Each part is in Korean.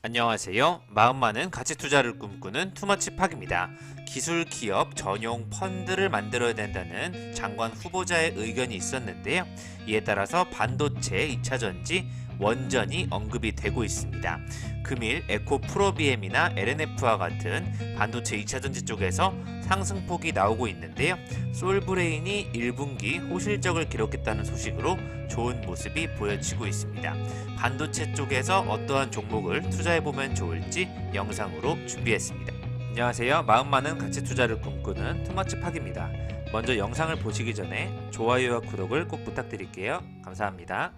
안녕하세요. 마음 많은 가치 투자를 꿈꾸는 투머치팍입니다. 기술 기업 전용 펀드를 만들어야 된다는 장관 후보자의 의견이 있었는데요. 이에 따라서 반도체 2차 전지 원전이 언급이 되고 있습니다. 금일 에코 프로비엠이나 LNF와 같은 반도체 2차 전지 쪽에서 상승폭이 나오고 있는데요. 솔브레인이 1분기 호실적을 기록했다는 소식으로 좋은 모습이 보여지고 있습니다. 반도체 쪽에서 어떠한 종목을 투자해보면 좋을지 영상으로 준비했습니다. 안녕하세요. 마음 많은 가치 투자를 꿈꾸는 투머치팍입니다. 먼저 영상을 보시기 전에 좋아요와 구독을 꼭 부탁드릴게요. 감사합니다.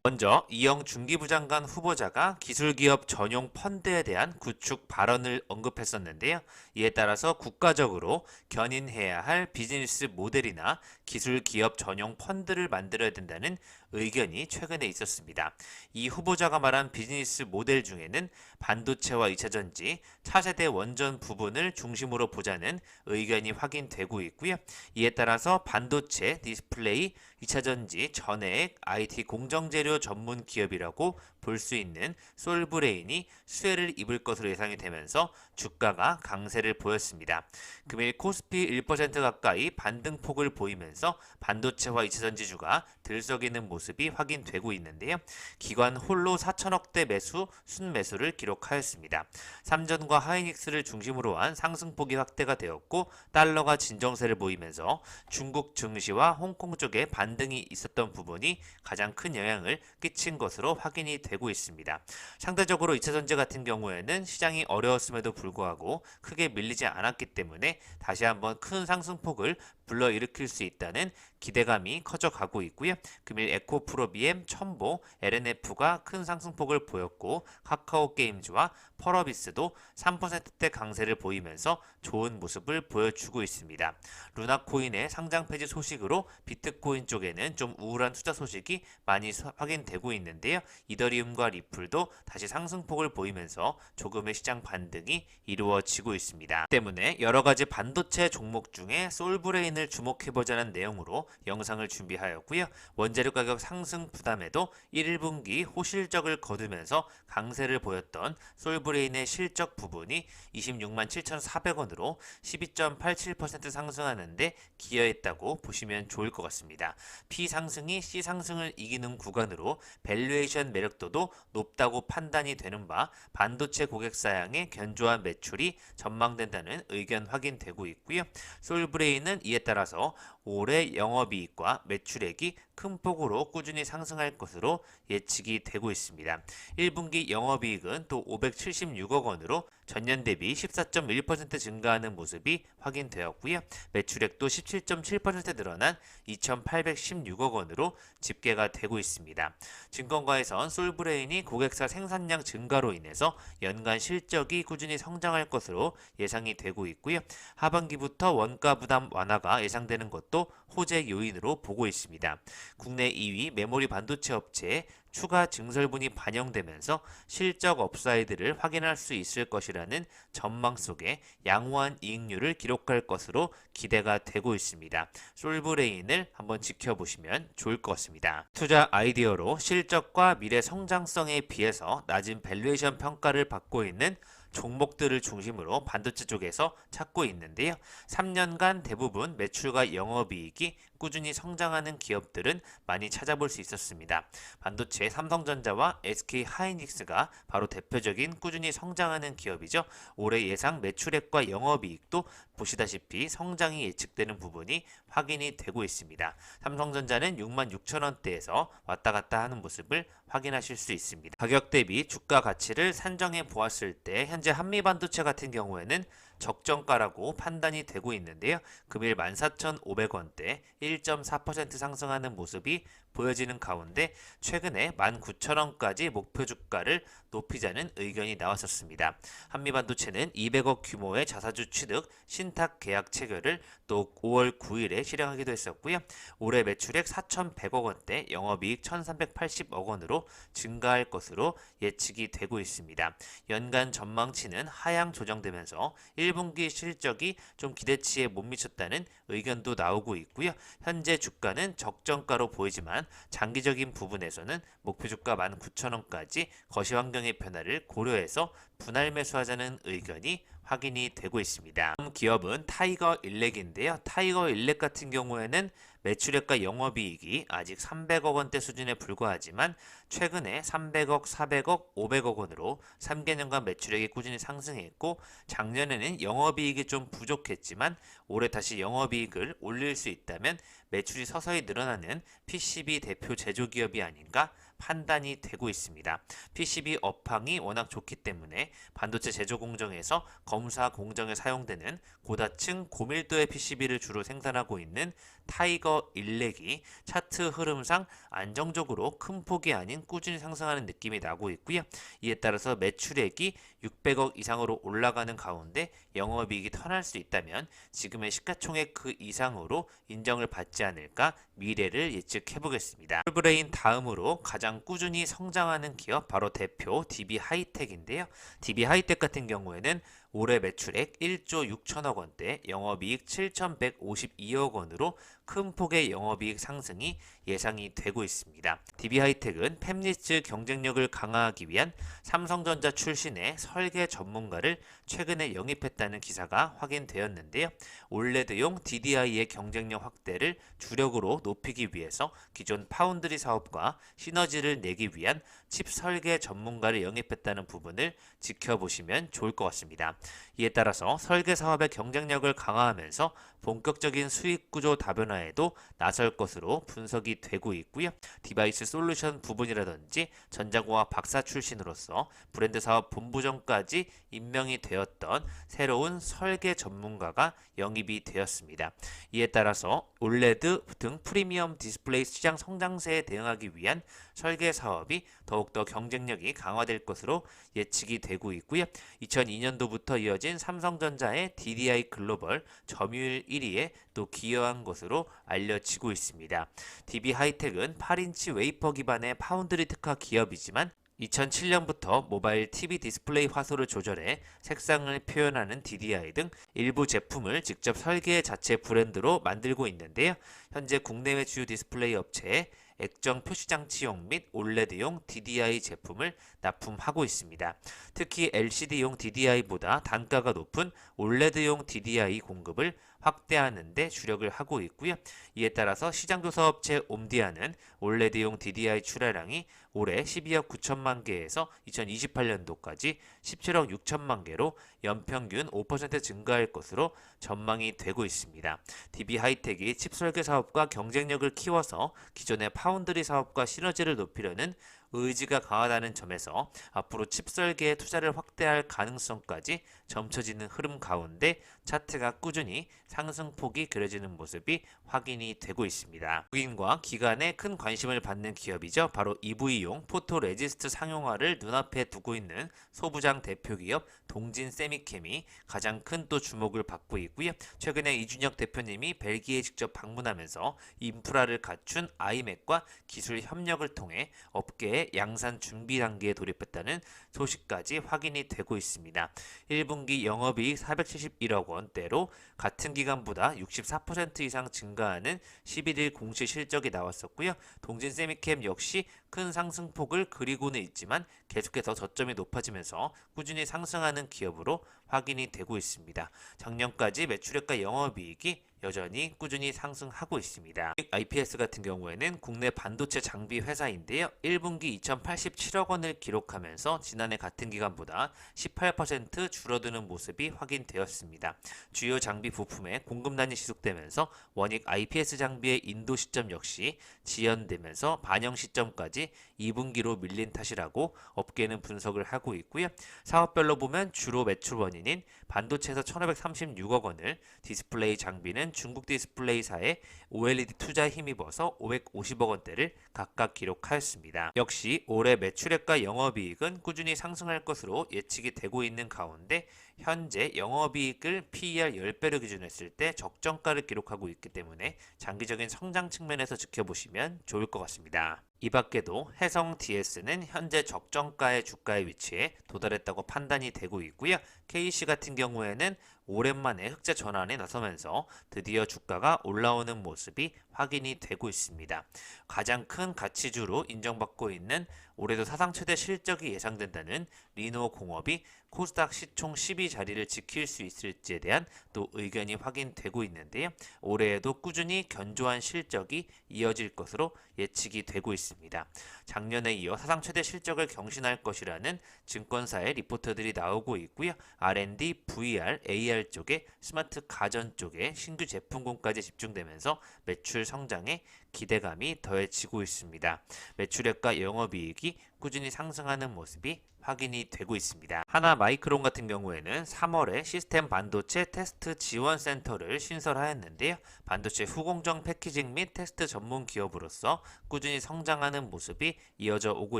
먼저 이영 중기부장관 후보자가 기술기업 전용 펀드에 대한 구축 발언을 언급했었는데요. 이에 따라서 국가적으로 견인해야 할 비즈니스 모델이나 기술기업 전용 펀드를 만들어야 된다는 의견이 최근에 있었습니다. 이 후보자가 말한 비즈니스 모델 중에는 반도체와 2차전지, 차세대 원전 부분을 중심으로 보자는 의견이 확인되고 있고요. 이에 따라서 반도체, 디스플레이, 2차전지, 전해액, IT 공정재료 전문 기업이라고 볼 수 있는 솔브레인이 수혜를 입을 것으로 예상이 되면서 주가가 강세를 보였습니다. 금일 코스피 1% 가까이 반등폭을 보이면서 반도체와 2차전지주가 들썩이는 모습이 확인되고 있는데요. 기관 홀로 4천억대 매수, 순매수를 기록하였습니다. 삼전과 하이닉스를 중심으로 한 상승폭이 확대가 되었고 달러가 진정세를 보이면서 중국 증시와 홍콩 쪽에 반등이 있었던 부분이 가장 큰 영향을 끼친 것으로 확인이 되고 있습니다. 상대적으로 2차전지 같은 경우에는 시장이 어려웠음에도 불구하고 크게 밀리지 않았기 때문에 다시 한번 큰 상승폭을 불러일으킬 수 있다는 기대감이 커져가고 있고요. 금일 에코프로비엠, 첨보, LNF가 큰 상승폭을 보였고 카카오게임즈와 펄어비스도 3%대 강세를 보이면서 좋은 모습을 보여주고 있습니다. 루나코인의 상장 폐지 소식으로 비트코인 쪽에는 좀 우울한 투자 소식이 많이 확인되고 있는데요. 이더리움과 리플도 다시 상승폭을 보이면서 조금의 시장 반등이 이루어지고 있습니다. 때문에 여러 가지 반도체 종목 중에 솔브레인을 주목해보자는 내용으로 영상을 준비하였고요. 원재료 가격 상승 부담에도 1분기 호실적을 거두면서 강세를 보였던 솔브레인의 실적 부분이 26만 7,400원으로 12.87% 상승하는데 기여했다고 보시면 좋을 것 같습니다. P 상승이 C 상승을 이기는 구간으로 밸류에이션 매력도도 높다고 판단이 되는 바 반도체 고객사양의 견조한 매출이 전망된다는 의견 확인되고 있고요. 솔브레인은 이에 따라서 올해 영업이익과 매출액이 큰 폭으로 꾸준히 상승할 것으로 예측이 되고 있습니다. 1분기 영업이익은 또 576억 원으로 전년 대비 14.1% 증가하는 모습이 확인되었고요. 매출액도 17.7% 늘어난 2,816억 원으로 집계가 되고 있습니다. 증권가에선 솔브레인이 고객사 생산량 증가로 인해서 연간 실적이 꾸준히 성장할 것으로 예상이 되고 있고요. 하반기부터 원가 부담 완화가 예상되는 것도 호재 요인으로 보고 있습니다. 국내 2위 메모리 반도체 업체의 추가 증설분이 반영되면서 실적 업사이드를 확인할 수 있을 것이라는 전망 속에 양호한 이익률을 기록할 것으로 기대가 되고 있습니다. 솔브레인을 한번 지켜보시면 좋을 것 같습니다. 투자 아이디어로 실적과 미래 성장성에 비해서 낮은 밸류에이션 평가를 받고 있는 종목들을 중심으로 반도체 쪽에서 찾고 있는데요. 3년간 대부분 매출과 영업이익이 꾸준히 성장하는 기업들은 많이 찾아볼 수 있었습니다. 반도체 삼성전자와 SK 하이닉스가 바로 대표적인 꾸준히 성장하는 기업이죠. 올해 예상 매출액과 영업이익도 보시다시피 성장이 예측되는 부분이 확인이 되고 있습니다. 삼성전자는 66,000원대에서 왔다 갔다 하는 모습을 확인하실 수 있습니다. 가격 대비 주가 가치를 산정해 보았을 때 현재 한미반도체 같은 경우에는 적정가라고 판단이 되고 있는데요. 금일 14,500원대 1.4% 상승하는 모습이 보여지는 가운데 최근에 19,000원까지 목표 주가를 높이자는 의견이 나왔었습니다. 한미반도체는 200억 규모의 자사주 취득 신탁 계약 체결을 또 5월 9일에 실행하기도 했었고요. 올해 매출액 4,100억 원대, 영업이익 1,380억 원으로 증가할 것으로 예측이 되고 있습니다. 연간 전망치는 하향 조정되면서 1분기 실적이 좀 기대치에 못 미쳤다는 의견도 나오고 있고요. 현재 주가는 적정가로 보이지만 있지만 장기적인 부분에서는 목표주가 19,000원까지 거시 환경의 변화를 고려해서 분할 매수하자는 의견이 확인이 되고 있습니다. 다음 기업은 타이거 일렉인데요. 타이거 일렉 같은 경우에는 매출액과 영업이익이 아직 300억 원대 수준에 불과하지만 최근에 300억, 400억, 500억 원으로 3개년간 매출액이 꾸준히 상승했고 작년에는 영업이익이 좀 부족했지만 올해 다시 영업이익을 올릴 수 있다면 매출이 서서히 늘어나는 PCB 대표 제조기업이 아닌가 판단이 되고 있습니다. PCB 업황이 워낙 좋기 때문에 반도체 제조 공정에서 검사 공정에 사용되는 고다층 고밀도의 PCB를 주로 생산하고 있는 타이거 일렉이 차트 흐름상 안정적으로 큰 폭이 아닌 꾸준히 상승하는 느낌이 나고 있고요. 이에 따라서 매출액이 600억 이상으로 올라가는 가운데 영업이익이 턴할 수 있다면 지금의 시가총액 그 이상으로 인정을 받지 않을까 미래를 예측해 보겠습니다. 폴브레인 다음으로 가장 꾸준히 성장하는 기업 바로 대표 DB하이텍인데요. DB하이텍 같은 경우에는 올해 매출액 1조 6천억 원대, 영업이익 7,152억 원으로 큰 폭의 영업이익 상승이 예상이 되고 있습니다. DB하이텍은 팹리츠 경쟁력을 강화하기 위한 삼성전자 출신의 설계 전문가를 최근에 영입했다는 기사가 확인되었는데요. 올레드용 DDI의 경쟁력 확대를 주력으로 높이기 위해서 기존 파운드리 사업과 시너지를 내기 위한 칩 설계 전문가를 영입했다는 부분을 지켜보시면 좋을 것 같습니다. 이에 따라서 설계 사업의 경쟁력을 강화하면서 본격적인 수익 구조 다변화에도 나설 것으로 분석이 되고 있고요. 디바이스 솔루션 부분이라든지 전자공학 박사 출신으로서 브랜드 사업 본부장까지 임명이 되었던 새로운 설계 전문가가 영입이 되었습니다. 이에 따라서 올레드 등 프리미엄 디스플레이 시장 성장세에 대응하기 위한 설계 사업이 더욱더 경쟁력이 강화될 것으로 예측이 되고 있고요. 2002년도부터 이어진 삼성전자의 DDI 글로벌 점유율 1위에 또 기여한 것으로 알려지고 있습니다. DB하이텍은 8인치 웨이퍼 기반의 파운드리 특화 기업이지만 2007년부터 모바일 TV 디스플레이 화소를 조절해 색상을 표현하는 DDI 등 일부 제품을 직접 설계 자체 브랜드로 만들고 있는데요. 현재 국내외 주요 디스플레이 업체에 액정 표시장치용 및 올레드용 DDI 제품을 납품하고 있습니다. 특히 LCD용 DDI보다 단가가 높은 올레드용 DDI 공급을 확대하는 데 주력을 하고 있고요. 이에 따라서 시장조사 업체 옴디아는 올레드용 DDI 출하량이 올해 12억 9천만 개에서 2028년도까지 17억 6천만 개로 연평균 5% 증가할 것으로 전망이 되고 있습니다. DB하이텍이 칩 설계 사업과 경쟁력을 키워서 기존의 파운드리 사업과 시너지를 높이려는 의지가 강하다는 점에서 앞으로 칩 설계에 투자를 확대할 가능성까지 점쳐지는 흐름 가운데 차트가 꾸준히 상승폭이 그려지는 모습이 확인이 되고 있습니다. 국인과 기관에 큰 관심을 받는 기업이죠. 바로 EV용 포토레지스트 상용화를 눈앞에 두고 있는 소부장 대표 기업 동진 세미캠이 가장 큰 또 주목을 받고 있고요. 최근에 이준혁 대표님이 벨기에 직접 방문하면서 인프라를 갖춘 아이맥과 기술 협력을 통해 업계의 양산 준비 단계에 돌입했다는 소식까지 확인이 되고 있습니다. 1분기 영업이익 471억 원대로 같은 기간보다 64% 이상 증가하는 11일 공시 실적이 나왔었고요. 동진 세미캠 역시 큰 상승폭을 그리고는 있지만 계속해서 저점이 높아지면서 꾸준히 상승하는 기업으로 확인이 되고 있습니다. 작년까지 매출액과 영업이익이 여전히 꾸준히 상승하고 있습니다. IPS 같은 경우에는 국내 반도체 장비 회사인데요. 1분기 2,087억 원을 기록하면서 지난해 같은 기간보다 18% 줄어드는 모습이 확인되었습니다. 주요 장비 부품의 공급난이 지속되면서 원익 IPS 장비의 인도 시점 역시 지연되면서 반영 시점까지 2분기로 밀린 탓이라고 업계는 분석을 하고 있고요. 사업별로 보면 주로 매출 원인인 반도체에서 1,536억 원을, 디스플레이 장비는 중국 디스플레이사의 OLED 투자에 힘입어서 550억 원대를 각각 기록하였습니다. 역시 올해 매출액과 영업이익은 꾸준히 상승할 것으로 예측이 되고 있는 가운데 현재 영업이익을 PER 10배로 기준했을 때 적정가를 기록하고 있기 때문에 장기적인 성장 측면에서 지켜보시면 좋을 것 같습니다. 이 밖에도 해성 DS는 현재 적정가의 주가에 위치해 도달했다고 판단이 되고 있고요. KC 같은 경우에는 오랜만에 흑자 전환에 나서면서 드디어 주가가 올라오는 모습이 확인이 되고 있습니다. 가장 큰 가치주로 인정받고 있는 올해도 사상 최대 실적이 예상된다는 리노공업이 코스닥 시총 10위 자리를 지킬 수 있을지에 대한 또 의견이 확인되고 있는데요. 올해에도 꾸준히 견조한 실적이 이어질 것으로 예측이 되고 있습니다. 작년에 이어 사상 최대 실적을 경신할 것이라는 증권사의 리포트들이 나오고 있고요. R&D, VR, AR 쪽에 스마트 가전 쪽에 신규 제품군까지 집중되면서 매출 성장에 기대감이 더해지고 있습니다. 매출액과 영업이익이 꾸준히 상승하는 모습이 확인이 되고 있습니다. 하나마이크론 같은 경우에는 3월에 시스템 반도체 테스트 지원 센터를 신설하였는데요. 반도체 후공정 패키징 및 테스트 전문 기업으로서 꾸준히 성장하는 모습이 이어져 오고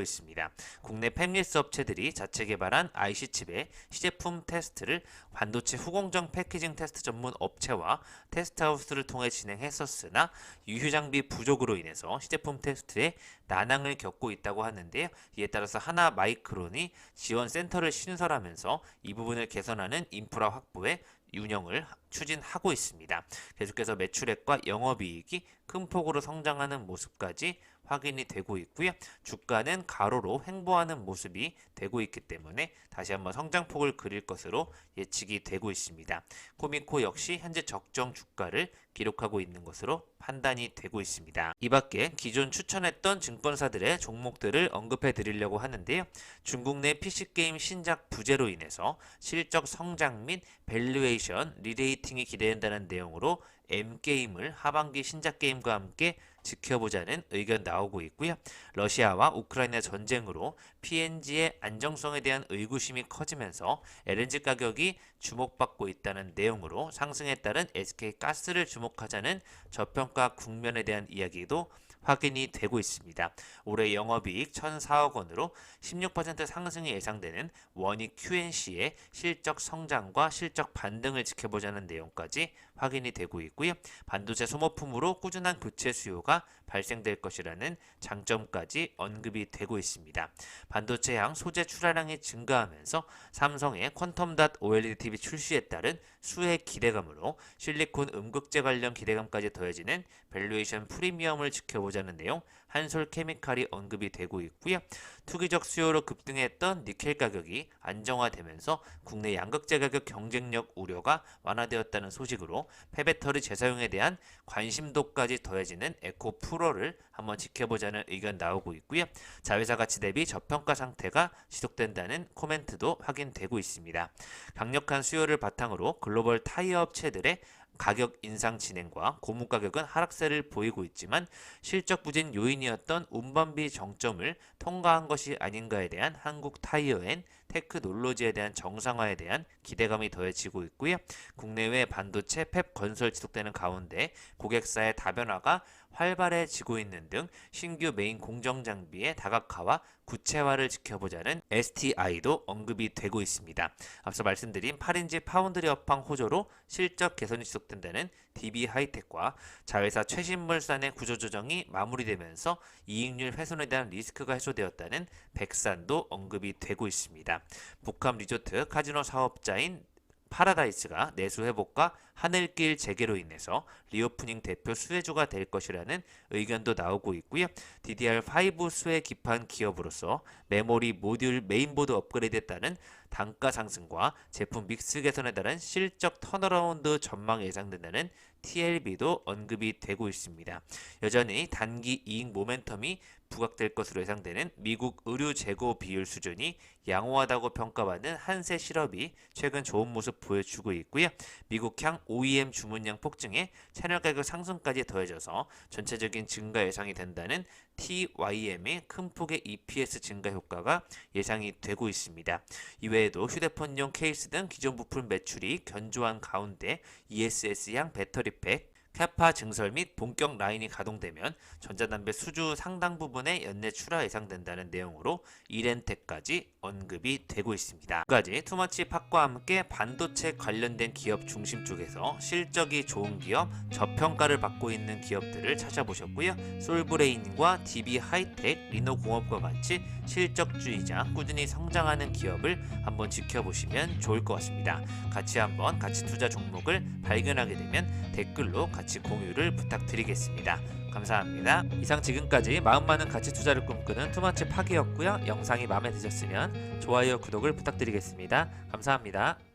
있습니다. 국내 팹리스 업체들이 자체 개발한 IC 칩의 시제품 테스트를 반도체 후공정 패키징 테스트 전문 업체와 테스트하우스를 통해 진행했었으나 유효 장비 부족으로 인해서 시제품 테스트에 난항을 겪고 있다고 하는데요. 이에 따라서 하나마이크론이 지원 센터를 신설하면서 이 부분을 개선하는 인프라 확보에 운영을 추진하고 있습니다. 계속해서 매출액과 영업이익이 큰 폭으로 성장하는 모습까지 확인이 되고 있고요. 주가는 가로로 횡보하는 모습이 되고 있기 때문에 다시 한번 성장폭을 그릴 것으로 예측이 되고 있습니다. 코미코 역시 현재 적정 주가를 기록하고 있는 것으로 판단이 되고 있습니다. 이 밖에 기존 추천했던 증권사들의 종목들을 언급해 드리려고 하는데요. 중국 내 PC게임 신작 부재로 인해서 실적 성장 및 밸류에이션 리레이팅이 기대된다는 내용으로 M게임을 하반기 신작 게임과 함께 지켜보자는 의견 나오고 있고요. 러시아와 우크라이나 전쟁으로 PNG의 안정성에 대한 의구심이 커지면서 LNG 가격이 주목받고 있다는 내용으로 상승에 따른 SK가스를 주목하자는 저평가 국면에 대한 이야기도 확인이 되고 있습니다. 올해 영업이익 1,004억 원으로 16% 상승이 예상되는 원익 QNC의 실적 성장과 실적 반등을 지켜보자는 내용까지 확인이 되고 있고요. 반도체 소모품으로 꾸준한 교체 수요가 발생될 것이라는 장점까지 언급이 되고 있습니다. 반도체향 소재 출하량이 증가하면서 삼성의 퀀텀닷 OLED TV 출시에 따른 수혜 기대감으로 실리콘 음극재 관련 기대감까지 더해지는 밸류에이션 프리미엄을 지켜보자는 내용 한솔케미칼이 언급이 되고 있고요. 투기적 수요로 급등했던 니켈 가격이 안정화되면서 국내 양극재 가격 경쟁력 우려가 완화되었다는 소식으로 폐배터리 재사용에 대한 관심도까지 더해지는 에코 프로를 한번 지켜보자는 의견 나오고 있고요. 자회사 가치 대비 저평가 상태가 지속된다는 코멘트도 확인되고 있습니다. 강력한 수요를 바탕으로 글로벌 타이어 업체들의 가격 인상 진행과 고무 가격은 하락세를 보이고 있지만 실적 부진 요인이었던 운반비 정점을 통과한 것이 아닌가에 대한 한국 타이어앤 테크놀로지에 대한 정상화에 대한 기대감이 더해지고 있고요. 국내외 반도체 팹 건설 지속되는 가운데 고객사의 다변화가 활발해지고 있는 등 신규 메인 공정 장비의 다각화와 구체화를 지켜보자는 STI도 언급이 되고 있습니다. 앞서 말씀드린 8인치 파운드리 업황 호조로 실적 개선이 지속된다는 DB하이텍과 자회사 최신물산의 구조조정이 마무리되면서 이익률 훼손에 대한 리스크가 해소되었다는 백산도 언급이 되고 있습니다. 복합 리조트 카지노 사업자인 파라다이스가 내수 회복과 하늘길 재개로 인해서 리오프닝 대표 수혜주가 될 것이라는 의견도 나오고 있고요. DDR5 수혜 기판 기업으로서 메모리 모듈 메인보드 업그레이드에 따른 단가 상승과 제품 믹스 개선에 따른 실적 턴어라운드 전망 예상된다는 TLB도 언급이 되고 있습니다. 여전히 단기 이익 모멘텀이 부각될 것으로 예상되는 미국 의류 재고 비율 수준이 양호하다고 평가받는 한세 실업이 최근 좋은 모습 보여주고 있고요. 미국향 OEM 주문량 폭증에 채널 가격 상승까지 더해져서 전체적인 증가 예상이 된다는 TYM의 큰 폭의 EPS 증가 효과가 예상이 되고 있습니다. 이외에도 휴대폰용 케이스 등 기존 부품 매출이 견조한 가운데 ESS향 배터리팩, 캐파 증설 및 본격 라인이 가동되면 전자담배 수주 상당 부분의 연내 출하 예상된다는 내용으로 이렌텍까지 언급이 되고 있습니다. 까지 투머치 팟과 함께 반도체 관련된 기업 중심 쪽에서 실적이 좋은 기업, 저평가를 받고 있는 기업들을 찾아보셨고요. 솔브레인과 DB 하이텍, 리노공업과 같이 실적주의자 꾸준히 성장하는 기업을 한번 지켜보시면 좋을 것 같습니다. 같이 한번 가치 투자 종목을 발견하게 되면 댓글로 같이 공유를 부탁드리겠습니다. 감사합니다. 이상 지금까지 마음 많은 가치 투자를 꿈꾸는 투머치 팟이었고요. 영상이 마음에 드셨으면 좋아요, 구독을 부탁드리겠습니다. 감사합니다.